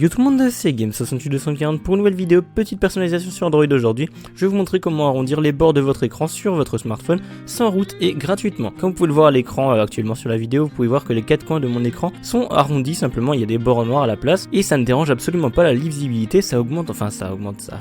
Yo tout le monde, c'est Game68240 pour une nouvelle vidéo petite personnalisation sur Android aujourd'hui. Je vais vous montrer comment arrondir les bords de votre écran sur votre smartphone sans root et gratuitement. Comme vous pouvez le voir à l'écran actuellement sur la vidéo, vous pouvez voir que les quatre coins de mon écran sont arrondis, simplement il y a des bords noirs à la place et ça ne dérange absolument pas la lisibilité, ça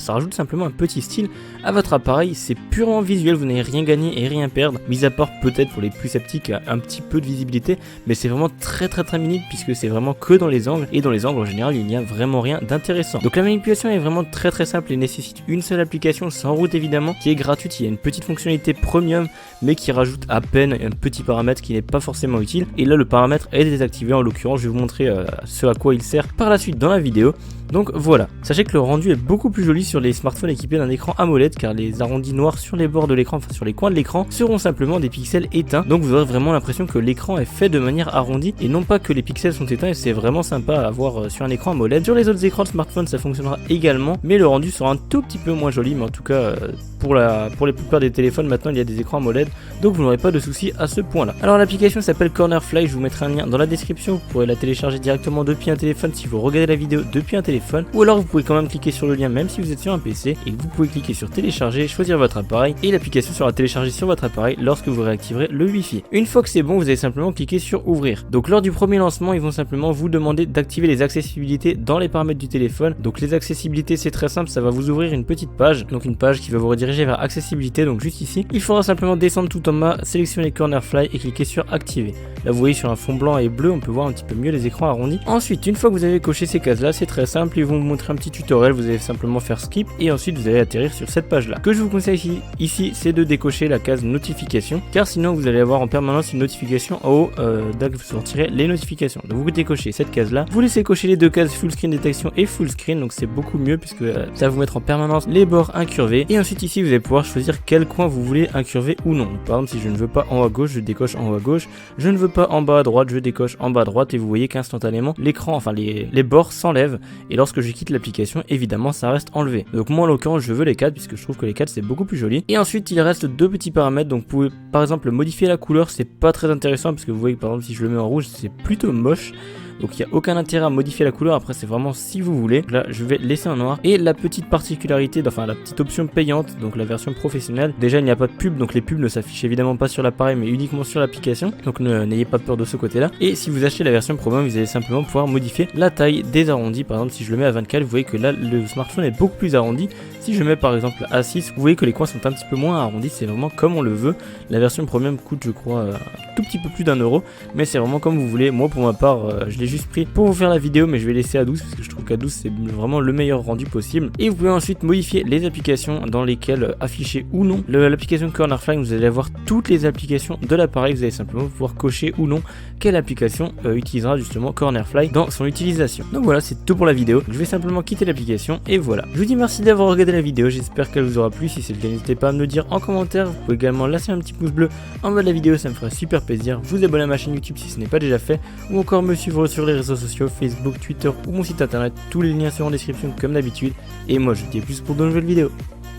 rajoute simplement un petit style à votre appareil. C'est purement visuel, vous n'allez rien gagner et rien perdre, mis à part peut-être pour les plus sceptiques un petit peu de visibilité, mais c'est vraiment très minime puisque c'est vraiment que dans les angles, et dans les angles en général il n'y a vraiment rien d'intéressant. Donc la manipulation est vraiment très simple et nécessite une seule application sans route évidemment, qui est gratuite. Il y a une petite fonctionnalité premium mais qui rajoute à peine un petit paramètre qui n'est pas forcément utile, et là le paramètre est désactivé. En l'occurrence je vais vous montrer ce à quoi il sert par la suite dans la vidéo. Donc voilà, sachez que le rendu est beaucoup plus joli sur les smartphones équipés d'un écran AMOLED, car les arrondis noirs sur les bords de l'écran, enfin sur les coins de l'écran, seront simplement des pixels éteints. Donc vous aurez vraiment l'impression que l'écran est fait de manière arrondie et non pas que les pixels sont éteints, et c'est vraiment sympa à voir sur un écran AMOLED. Sur les autres écrans de smartphone ça fonctionnera également, mais le rendu sera un tout petit peu moins joli, mais en tout cas pour les plupart des téléphones maintenant il y a des écrans AMOLED, donc vous n'aurez pas de soucis à ce point là. Alors l'application s'appelle Cornerfly, je vous mettrai un lien dans la description, vous pourrez la télécharger directement depuis un téléphone si vous regardez la vidéo depuis un téléphone, ou alors vous pouvez quand même cliquer sur le lien même si vous êtes sur un PC, et vous pouvez cliquer sur télécharger, choisir votre appareil, et l'application sera téléchargée sur votre appareil lorsque vous réactiverez le Wi-Fi. Une fois que c'est bon, vous allez simplement cliquer sur ouvrir. Donc lors du premier lancement ils vont simplement vous demander d'activer les accessibilités dans les paramètres du téléphone. Donc les accessibilités c'est très simple, ça va vous ouvrir une petite page, donc une page qui va vous rediriger vers accessibilité. Donc juste ici il faudra simplement descendre tout en bas, sélectionner Cornerfly et cliquer sur activer. Là vous voyez sur un fond blanc et bleu on peut voir un petit peu mieux les écrans arrondis. Ensuite une fois que vous avez coché ces cases là, c'est très simple, ils vont vous montrer un petit tutoriel, vous allez simplement faire skip et ensuite vous allez atterrir sur cette page là. Ce que je vous conseille ici c'est de décocher la case notification, car sinon vous allez avoir en permanence une notification en haut dès que vous sortirez les notifications. Donc vous décochez cette case là, vous laissez cocher les deux cases full screen détection et full screen, donc c'est beaucoup mieux puisque ça va vous mettre en permanence les bords incurvés, et ensuite ici vous allez pouvoir choisir quel coin vous voulez incurver ou non. Par exemple si je ne veux pas en haut à gauche, je décoche en haut à gauche, je ne veux pas en bas à droite, je décoche en bas à droite, et vous voyez qu'instantanément l'écran, enfin les bords s'enlèvent, et lorsque je quitte l'application évidemment ça reste enlevé. Donc moi en l'occurrence je veux les 4 puisque je trouve que les 4 c'est beaucoup plus joli. Et ensuite il reste deux petits paramètres, donc vous pouvez par exemple modifier la couleur, c'est pas très intéressant parce que vous voyez que par exemple si je le mets en rouge c'est plutôt moche. Donc il n'y a aucun intérêt à modifier la couleur, après c'est vraiment si vous voulez. Là je vais laisser en noir. Et la petite particularité, enfin la petite option payante, donc la version professionnelle, déjà il n'y a pas de pub, donc les pubs ne s'affichent évidemment pas sur l'appareil mais uniquement sur l'application, donc n'ayez pas peur de ce côté là. Et si vous achetez la version premium vous allez simplement pouvoir modifier la taille des arrondis. Par exemple si je le mets à 24, vous voyez que là le smartphone est beaucoup plus arrondi. Si je mets par exemple à 6, vous voyez que les coins sont un petit peu moins arrondis, c'est vraiment comme on le veut. La version premium coûte je crois un tout petit peu plus d'1€, mais c'est vraiment comme vous voulez. Moi pour ma part je l'ai juste pris pour vous faire la vidéo, mais je vais laisser à 12 parce que je trouve qu'à 12 c'est vraiment le meilleur rendu possible. Et vous pouvez ensuite modifier les applications dans lesquelles afficher ou non l'application Cornerfly. Vous allez avoir toutes les applications de l'appareil, vous allez simplement pouvoir cocher ou non quelle application utilisera justement Cornerfly dans son utilisation. Donc voilà, c'est tout pour la vidéo. Je vais simplement quitter l'application et voilà. Je vous dis merci d'avoir regardé la vidéo, j'espère qu'elle vous aura plu. Si c'est le cas, n'hésitez pas à me le dire en commentaire. Vous pouvez également lâcher un petit pouce bleu en bas de la vidéo, ça me ferait super plaisir. Vous abonner à ma chaîne YouTube si ce n'est pas déjà fait, ou encore me suivre sur les réseaux sociaux, Facebook, Twitter ou mon site internet. Tous les liens seront en description comme d'habitude. Et moi je vous dis à plus pour de nouvelles vidéos.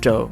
Ciao.